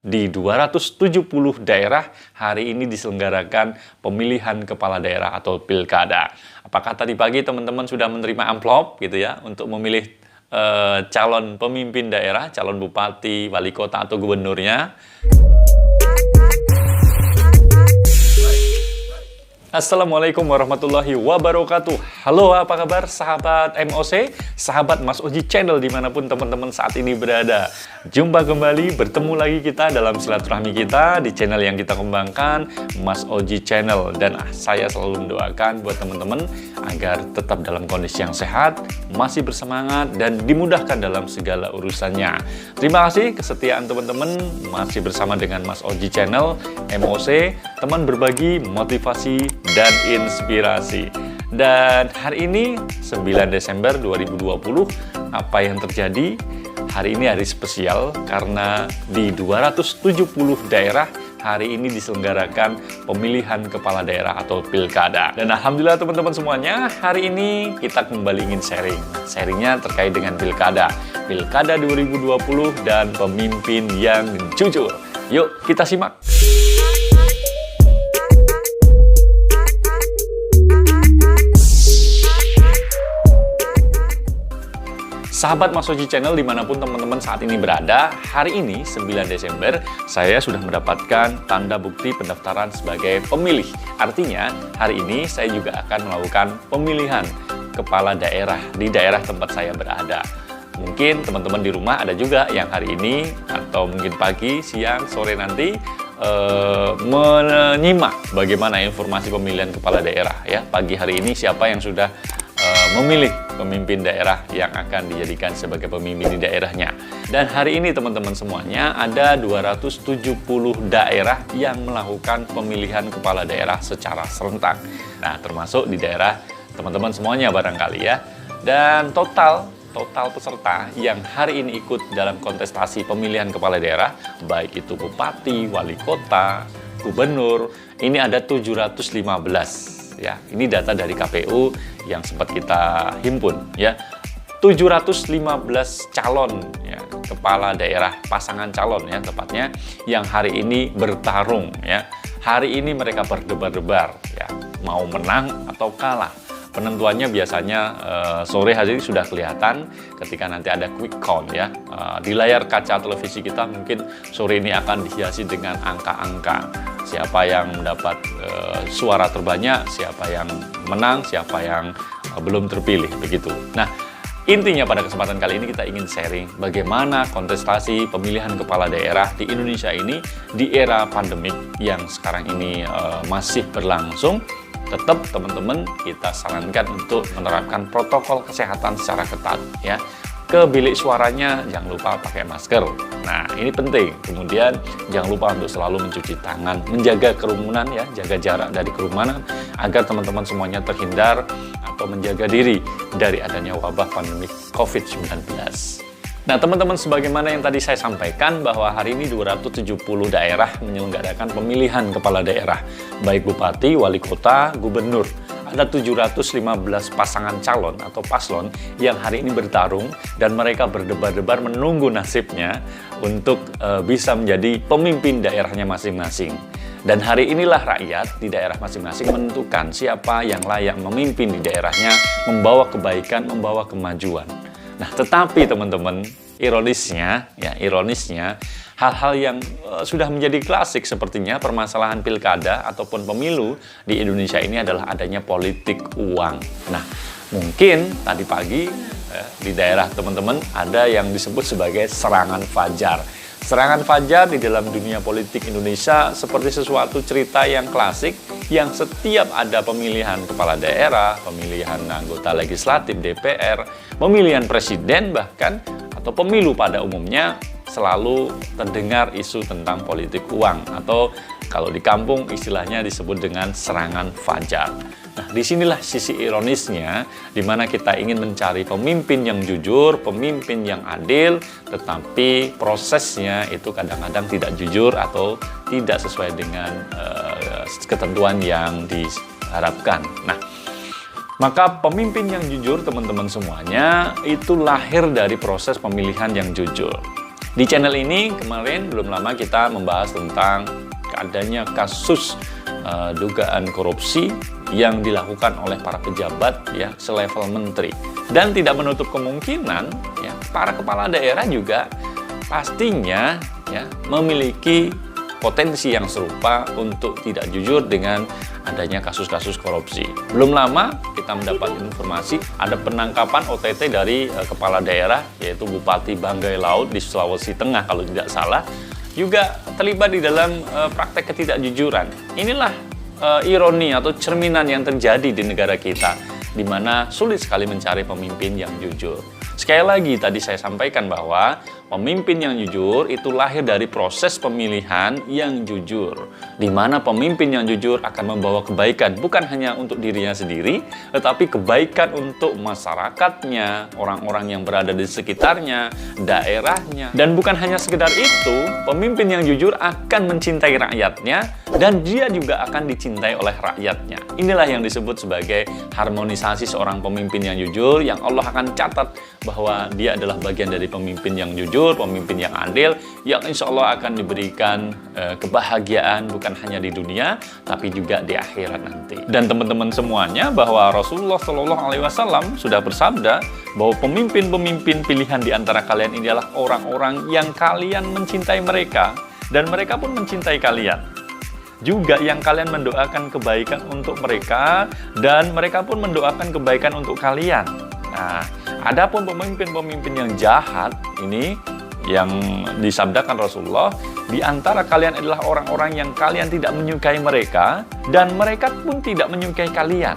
Di 270 daerah hari ini diselenggarakan pemilihan kepala daerah atau pilkada. Apakah tadi pagi teman-teman sudah menerima amplop gitu ya untuk memilih calon pemimpin daerah, calon bupati, wali kota atau gubernurnya? Assalamualaikum warahmatullahi wabarakatuh. Halo, apa kabar sahabat MOC, sahabat Mas Oji Channel dimanapun teman-teman saat ini berada. Jumpa kembali, bertemu lagi kita dalam silaturahmi kita di channel yang kita kembangkan, Mas Oji Channel. Dan saya selalu mendoakan buat teman-teman agar tetap dalam kondisi yang sehat, masih bersemangat, dan dimudahkan dalam segala urusannya. Terima kasih kesetiaan teman-teman, masih bersama dengan Mas Oji Channel, MOC, teman berbagi motivasi dan inspirasi. Dan hari ini 9 Desember 2020, apa yang terjadi? Hari ini hari spesial karena di 270 daerah hari ini diselenggarakan pemilihan kepala daerah atau pilkada. Dan alhamdulillah teman-teman semuanya, hari ini kita kembali ingin sharing. Sharingnya terkait dengan pilkada. Pilkada 2020 dan pemimpin yang jujur. Yuk kita simak. Sahabat Mas Oji Channel dimanapun teman-teman saat ini berada, hari ini 9 Desember saya sudah mendapatkan tanda bukti pendaftaran sebagai pemilih. Artinya hari ini saya juga akan melakukan pemilihan kepala daerah di daerah tempat saya berada. Mungkin teman-teman di rumah ada juga yang hari ini atau mungkin pagi, siang, sore nanti menyimak bagaimana informasi pemilihan kepala daerah ya. Pagi hari ini siapa yang sudah memilih pemimpin daerah yang akan dijadikan sebagai pemimpin di daerahnya. Dan hari ini teman-teman semuanya ada 270 daerah yang melakukan pemilihan kepala daerah secara serentak. Nah, termasuk di daerah teman-teman semuanya barangkali ya. Dan total peserta yang hari ini ikut dalam kontestasi pemilihan kepala daerah, baik itu bupati, wali kota, gubernur, ini ada 715. Ya, ini data dari KPU yang sempat kita himpun ya. 715 calon ya, kepala daerah, pasangan calon ya tepatnya, yang hari ini bertarung ya. Hari ini mereka berdebar-debar ya, mau menang atau kalah. Penentuannya biasanya sore hari ini sudah kelihatan ketika nanti ada quick count ya. Di layar kaca televisi kita mungkin sore ini akan dihiasi dengan angka-angka. Siapa yang mendapat suara terbanyak, siapa yang menang, siapa yang belum terpilih begitu. Nah, intinya pada kesempatan kali ini kita ingin sharing bagaimana kontestasi pemilihan kepala daerah di Indonesia ini di era pandemik yang sekarang ini masih berlangsung. Tetap teman-teman kita sarankan untuk menerapkan protokol kesehatan secara ketat ya. Ke bilik suaranya jangan lupa pakai masker. Nah, ini penting. Kemudian jangan lupa untuk selalu mencuci tangan, menjaga kerumunan ya, jaga jarak dari kerumunan agar teman-teman semuanya terhindar atau menjaga diri dari adanya wabah pandemi COVID-19. Nah teman-teman, sebagaimana yang tadi saya sampaikan bahwa hari ini 270 daerah menyelenggarakan pemilihan kepala daerah, baik bupati, wali kota, gubernur. Ada 715 pasangan calon atau paslon yang hari ini bertarung dan mereka berdebar-debar menunggu nasibnya untuk bisa menjadi pemimpin daerahnya masing-masing. Dan hari inilah rakyat di daerah masing-masing menentukan siapa yang layak memimpin di daerahnya, membawa kebaikan, membawa kemajuan. Nah, tetapi teman-teman, ironisnya, hal-hal yang sudah menjadi klasik sepertinya permasalahan pilkada ataupun pemilu di Indonesia ini adalah adanya politik uang. Nah, mungkin tadi pagi di daerah teman-teman ada yang disebut sebagai serangan fajar. Serangan fajar di dalam dunia politik Indonesia seperti sesuatu cerita yang klasik yang setiap ada pemilihan kepala daerah, pemilihan anggota legislatif DPR, pemilihan presiden bahkan, atau pemilu pada umumnya selalu terdengar isu tentang politik uang atau kalau di kampung istilahnya disebut dengan serangan fajar. Nah, disinilah sisi ironisnya di mana kita ingin mencari pemimpin yang jujur, pemimpin yang adil, tetapi prosesnya itu kadang-kadang tidak jujur atau tidak sesuai dengan ketentuan yang diharapkan. Nah, maka pemimpin yang jujur teman-teman semuanya itu lahir dari proses pemilihan yang jujur. Di channel ini kemarin belum lama kita membahas tentang adanya kasus dugaan korupsi yang dilakukan oleh para pejabat ya selevel menteri, dan tidak menutup kemungkinan ya para kepala daerah juga pastinya ya memiliki potensi yang serupa untuk tidak jujur dengan adanya kasus-kasus korupsi. Belum lama kita mendapat informasi ada penangkapan OTT dari kepala daerah, yaitu Bupati Banggai Laut di Sulawesi Tengah kalau tidak salah, juga terlibat di dalam praktek ketidakjujuran. Inilah ironi atau cerminan yang terjadi di negara kita, di mana sulit sekali mencari pemimpin yang jujur. Sekali lagi tadi saya sampaikan bahwa pemimpin yang jujur itu lahir dari proses pemilihan yang jujur, di mana pemimpin yang jujur akan membawa kebaikan bukan hanya untuk dirinya sendiri, tetapi kebaikan untuk masyarakatnya, orang-orang yang berada di sekitarnya, daerahnya. Dan bukan hanya sekedar itu, pemimpin yang jujur akan mencintai rakyatnya dan dia juga akan dicintai oleh rakyatnya. Inilah yang disebut sebagai harmonisasi seorang pemimpin yang jujur, yang Allah akan catat bahwa dia adalah bagian dari pemimpin yang jujur, pemimpin yang adil, yang insya Allah akan diberikan kebahagiaan bukan hanya di dunia, tapi juga di akhirat nanti. Dan teman-teman semuanya, bahwa Rasulullah SAW sudah bersabda bahwa pemimpin-pemimpin pilihan di antara kalian ini adalah orang-orang yang kalian mencintai mereka, dan mereka pun mencintai kalian. Juga yang kalian mendoakan kebaikan untuk mereka, dan mereka pun mendoakan kebaikan untuk kalian. Nah, adapun pemimpin-pemimpin yang jahat ini yang disabdakan Rasulullah, di antara kalian adalah orang-orang yang kalian tidak menyukai mereka dan mereka pun tidak menyukai kalian.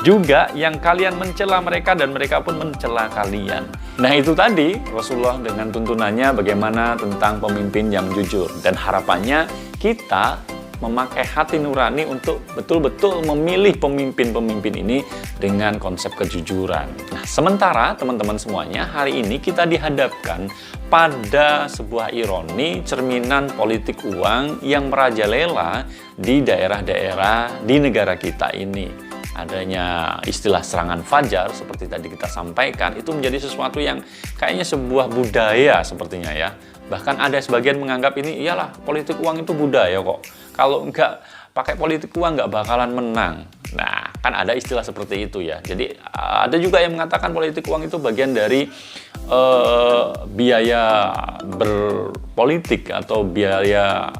Juga yang kalian mencela mereka dan mereka pun mencela kalian. Nah, itu tadi Rasulullah dengan tuntunannya bagaimana tentang pemimpin yang jujur, dan harapannya kita memakai hati nurani untuk betul-betul memilih pemimpin-pemimpin ini dengan konsep kejujuran. Nah, sementara teman-teman semuanya, hari ini kita dihadapkan pada sebuah ironi cerminan politik uang yang merajalela di daerah-daerah di negara kita ini. Adanya istilah serangan fajar seperti tadi kita sampaikan, itu menjadi sesuatu yang kayaknya sebuah budaya sepertinya ya. Bahkan ada sebagian menganggap ini iyalah politik uang itu budaya kok. Kalau enggak pakai politik uang nggak bakalan menang. Nah, kan ada istilah seperti itu ya. Jadi ada juga yang mengatakan politik uang itu bagian dari biaya berpolitik atau biaya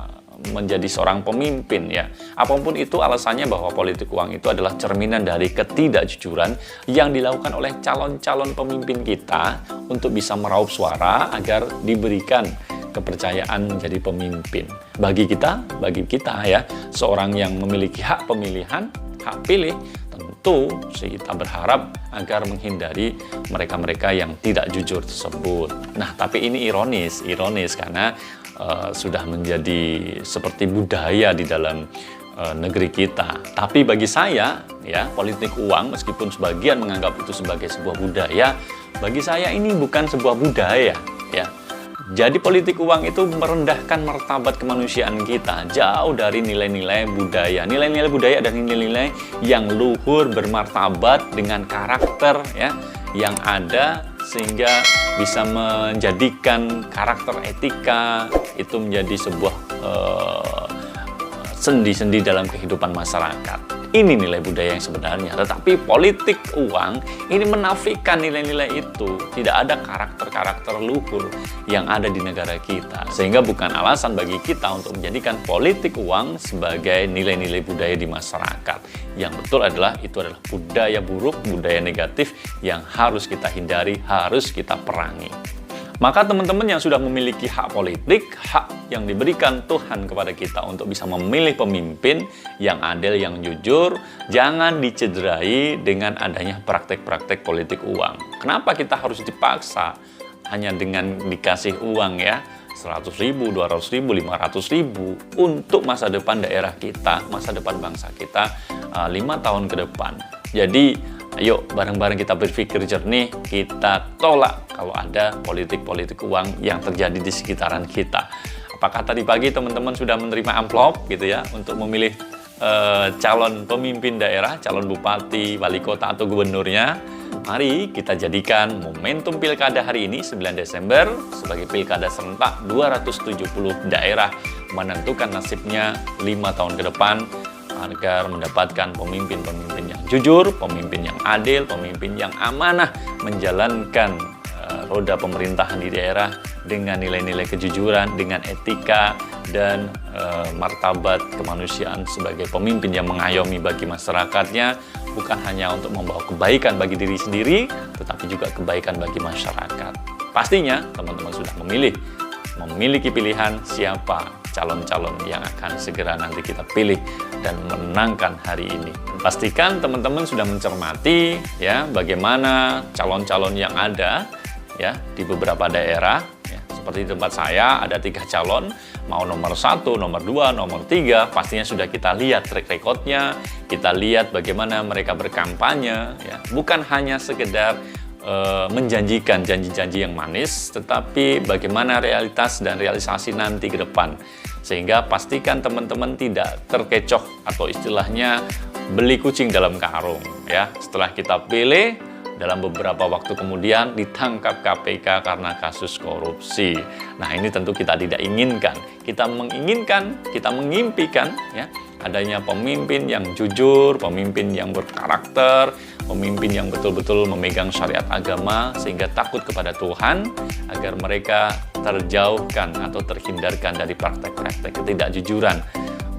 menjadi seorang pemimpin ya. Apapun itu alasannya, bahwa politik uang itu adalah cerminan dari ketidakjujuran yang dilakukan oleh calon-calon pemimpin kita untuk bisa meraup suara agar diberikan kepercayaan menjadi pemimpin. Bagi kita ya, seorang yang memiliki hak pemilihan, hak pilih, tentu kita berharap agar menghindari mereka-mereka yang tidak jujur tersebut. Nah, tapi ini ironis karena sudah menjadi seperti budaya di dalam negeri kita. Tapi bagi saya ya, politik uang meskipun sebagian menganggap itu sebagai sebuah budaya, bagi saya ini bukan sebuah budaya ya. Jadi politik uang itu merendahkan martabat kemanusiaan kita, jauh dari nilai-nilai budaya. Nilai-nilai budaya dan nilai-nilai yang luhur, bermartabat dengan karakter ya yang ada, sehingga bisa menjadikan karakter etika itu menjadi sebuah sendi-sendi dalam kehidupan masyarakat. Ini nilai budaya yang sebenarnya. Tetapi politik uang ini menafikan nilai-nilai itu. Tidak ada karakter-karakter luhur yang ada di negara kita. Sehingga bukan alasan bagi kita untuk menjadikan politik uang sebagai nilai-nilai budaya di masyarakat. Yang betul adalah itu adalah budaya buruk, budaya negatif yang harus kita hindari, harus kita perangi. Maka teman-teman yang sudah memiliki hak politik, hak yang diberikan Tuhan kepada kita untuk bisa memilih pemimpin yang adil, yang jujur, jangan dicederai dengan adanya praktek-praktek politik uang. Kenapa kita harus dipaksa hanya dengan dikasih uang ya, 100.000, 200.000, 500.000 untuk masa depan daerah kita, masa depan bangsa kita 5 tahun ke depan. Jadi ayo bareng-bareng kita berpikir jernih, kita tolak kalau ada politik-politik uang yang terjadi di sekitaran kita. Apakah tadi pagi teman-teman sudah menerima amplop gitu ya untuk memilih calon pemimpin daerah, calon bupati, wali kota atau gubernurnya? Mari kita jadikan momentum pilkada hari ini 9 Desember sebagai pilkada serentak 270 daerah menentukan nasibnya 5 tahun ke depan agar mendapatkan pemimpin-pemimpin yang jujur, pemimpin yang adil, pemimpin yang amanah menjalankan roda pemerintahan di daerah dengan nilai-nilai kejujuran, dengan etika dan martabat kemanusiaan sebagai pemimpin yang mengayomi bagi masyarakatnya, bukan hanya untuk membawa kebaikan bagi diri sendiri, tetapi juga kebaikan bagi masyarakat. Pastinya teman-teman sudah memiliki pilihan siapa calon-calon yang akan segera nanti kita pilih dan menangkan hari ini. Pastikan teman-teman sudah mencermati ya bagaimana calon-calon yang ada ya di beberapa daerah. Ya, seperti di tempat saya ada 3 calon, mau nomor 1, nomor 2, nomor 3, pastinya sudah kita lihat track recordnya, kita lihat bagaimana mereka berkampanye, ya. Bukan hanya sekedar menjanjikan janji-janji yang manis, tetapi bagaimana realitas dan realisasi nanti ke depan. Sehingga pastikan teman-teman tidak terkecoh atau istilahnya beli kucing dalam karung. Ya, setelah kita pilih, dalam beberapa waktu kemudian ditangkap KPK karena kasus korupsi. Nah, ini tentu kita tidak inginkan. Kita menginginkan, kita mengimpikan ya adanya pemimpin yang jujur, pemimpin yang berkarakter, pemimpin yang betul-betul memegang syariat agama sehingga takut kepada Tuhan agar mereka terjauhkan atau terhindarkan dari praktek-praktek ketidakjujuran,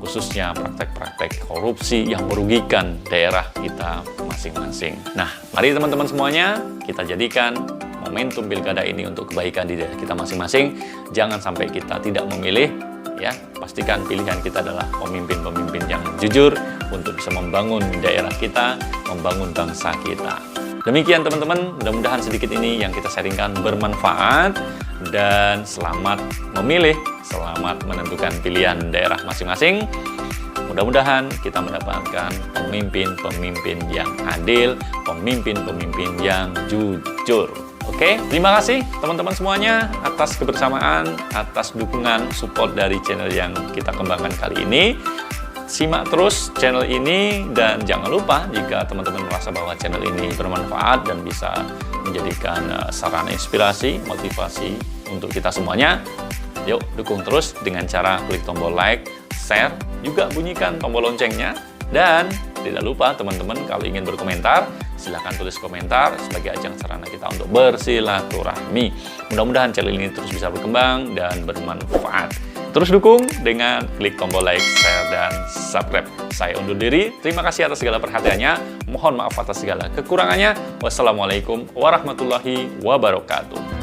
khususnya praktek-praktek korupsi yang merugikan daerah kita masing-masing. Nah, mari teman-teman semuanya kita jadikan momentum pilkada ini untuk kebaikan di daerah kita masing-masing. Jangan sampai kita tidak memilih, ya. Pastikan pilihan kita adalah pemimpin-pemimpin yang jujur untuk bisa membangun daerah kita, membangun bangsa kita. Demikian teman-teman, mudah-mudahan sedikit ini yang kita sharingkan bermanfaat dan selamat memilih, selamat menentukan pilihan daerah masing-masing. Mudah-mudahan kita mendapatkan pemimpin-pemimpin yang adil, pemimpin-pemimpin yang jujur. Oke, terima kasih teman-teman semuanya atas kebersamaan, atas dukungan, support dari channel yang kita kembangkan kali ini. Simak terus channel ini dan jangan lupa jika teman-teman merasa bahwa channel ini bermanfaat dan bisa menjadikan sarana inspirasi, motivasi untuk kita semuanya, yuk dukung terus dengan cara klik tombol like, share, juga bunyikan tombol loncengnya. Dan tidak lupa teman-teman kalau ingin berkomentar, silahkan tulis komentar sebagai ajang sarana kita untuk bersilaturahmi. Mudah-mudahan channel ini terus bisa berkembang dan bermanfaat. Terus dukung dengan klik tombol like, share, dan subscribe. Saya undur diri. Terima kasih atas segala perhatiannya. Mohon maaf atas segala kekurangannya. Wassalamualaikum warahmatullahi wabarakatuh.